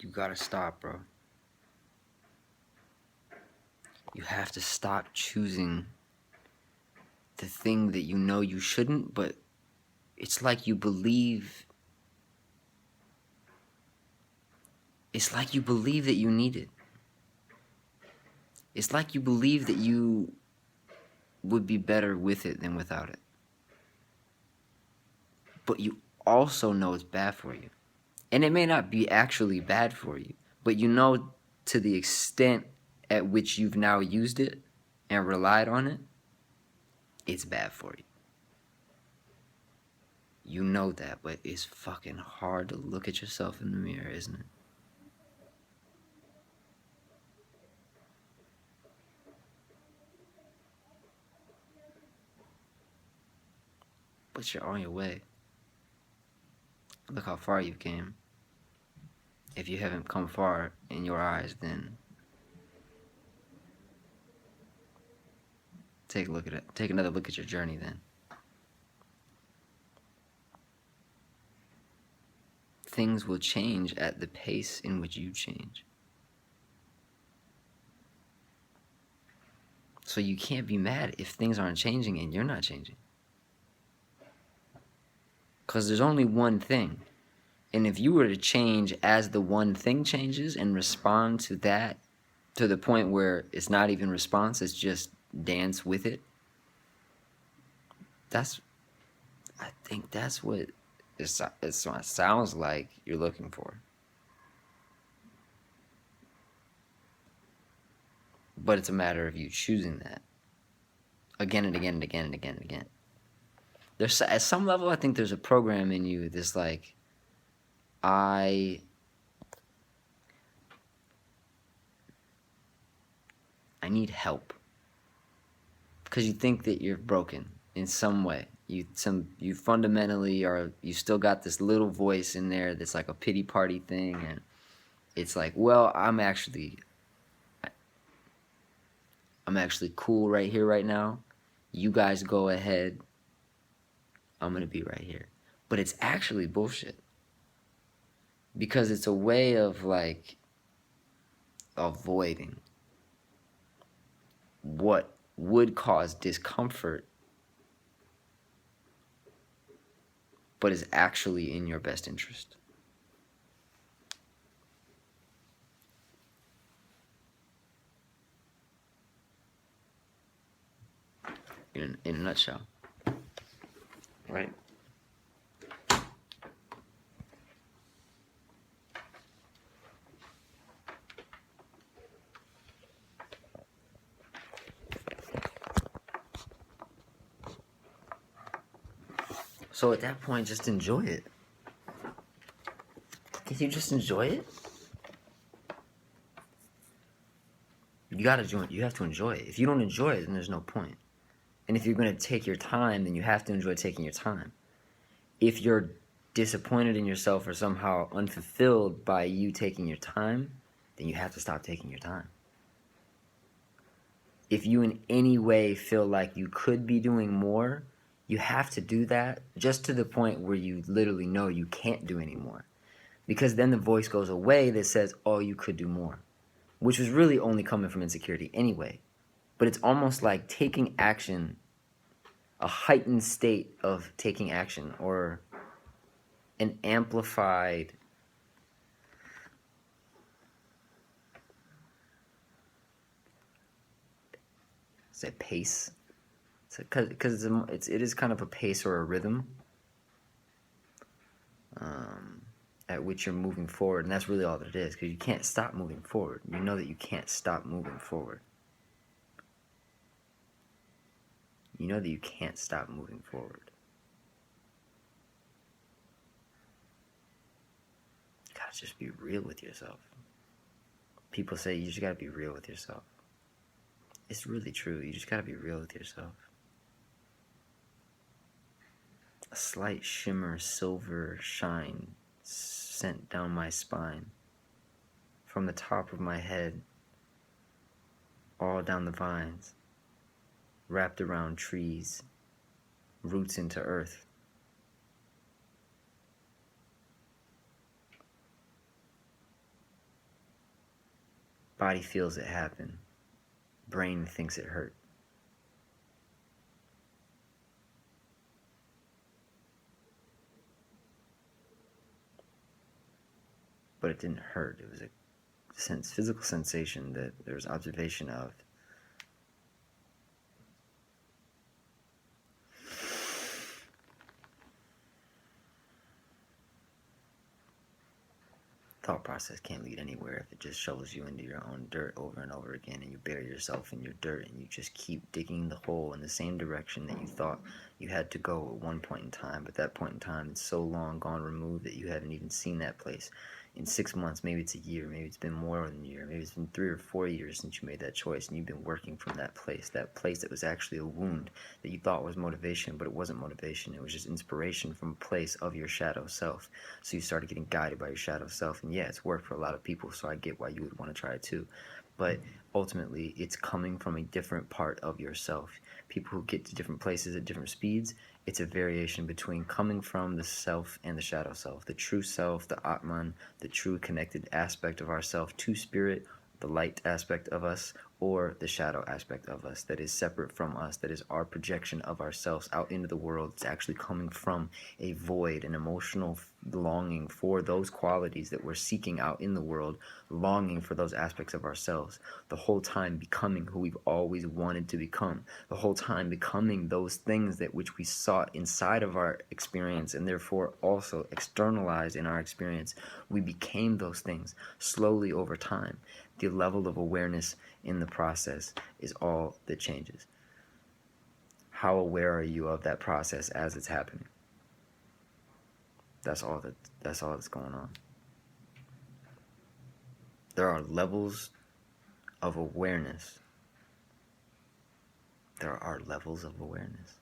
You gotta stop, bro. You have to stop choosing the thing that you know you shouldn't, but it's like you believe. It's like you believe that you need it. It's like you believe that you would be better with it than without it. But you also know it's bad for you. And it may not be actually bad for you, but you know to the extent at which you've now used it and relied on it, it's bad for you. You know that, but it's fucking hard to look at yourself in the mirror, isn't it? But you're on your way. Look how far you came. If you haven't come far in your eyes, then take a look at it. Take another look at your journey then. Things will change at the pace in which you change. So you can't be mad if things aren't changing and you're not changing. Because there's only one thing. And if you were to change as the one thing changes and respond to that to the point where it's not even response, it's just dance with it, I think that's what it sounds like you're looking for. But it's a matter of you choosing that again and again and again and again and again. There's, at some level, I think there's a program in you that's like, I need help. Because you think that you're broken in some way. You fundamentally are, you still got this little voice in there that's like a pity party thing, and it's like, well, I'm actually cool right here, right now. You guys go ahead. I'm gonna be right here. But it's actually bullshit. Because it's a way of like avoiding what would cause discomfort, but is actually in your best interest. In a nutshell. Right? So at that point, just enjoy it. Can you just enjoy it? You have to enjoy it. If you don't enjoy it, then there's no point. And if you're going to take your time, then you have to enjoy taking your time. If you're disappointed in yourself or somehow unfulfilled by you taking your time, then you have to stop taking your time. If you in any way feel like you could be doing more, you have to do that just to the point where you literally know you can't do anymore. Because then the voice goes away that says, oh, you could do more. Which was really only coming from insecurity anyway. But it's almost like taking action, a heightened state of taking action, or an amplified pace. Because it is kind of a pace or a rhythm at which you're moving forward, and that's really all that it is. Because you can't stop moving forward. You know that you can't stop moving forward. You know that you can't stop moving forward. You gotta just be real with yourself. People say you just gotta be real with yourself. It's really true. You just gotta be real with yourself. A slight shimmer, silver shine sent down my spine, from the top of my head, all down the vines, wrapped around trees, roots into earth. Body feels it happen. Brain thinks it hurt. But it didn't hurt. It was a physical sensation that there was observation of. Thought process can't lead anywhere if it just shovels you into your own dirt over and over again, and you bury yourself in your dirt, and you just keep digging the hole in the same direction that you thought you had to go at one point in time. But that point in time is so long gone removed that you haven't even seen that place. In 6 months, maybe it's a year, maybe it's been more than a year, maybe it's been 3 or 4 years since you made that choice, and you've been working from that place that was actually a wound that you thought was motivation, but it wasn't motivation. It was just inspiration from a place of your shadow self. So you started getting guided by your shadow self, and yeah, it's worked for a lot of people, so I get why you would want to try it too. But ultimately, it's coming from a different part of yourself. People who get to different places at different speeds, it's a variation between coming from the self and the shadow self, the true self, the Atman, the true connected aspect of ourself to spirit, the light aspect of us, or the shadow aspect of us that is separate from us, that is our projection of ourselves out into the world. It's actually coming from a void, an emotional longing for those qualities that we're seeking out in the world, longing for those aspects of ourselves, the whole time becoming who we've always wanted to become, the whole time becoming those things that which we sought inside of our experience and therefore also externalized in our experience. We became those things slowly over time. The level of awareness in the process is all that changes. How aware are you of that process as it's happening? That's all that's going on. There are levels of awareness. There are levels of awareness.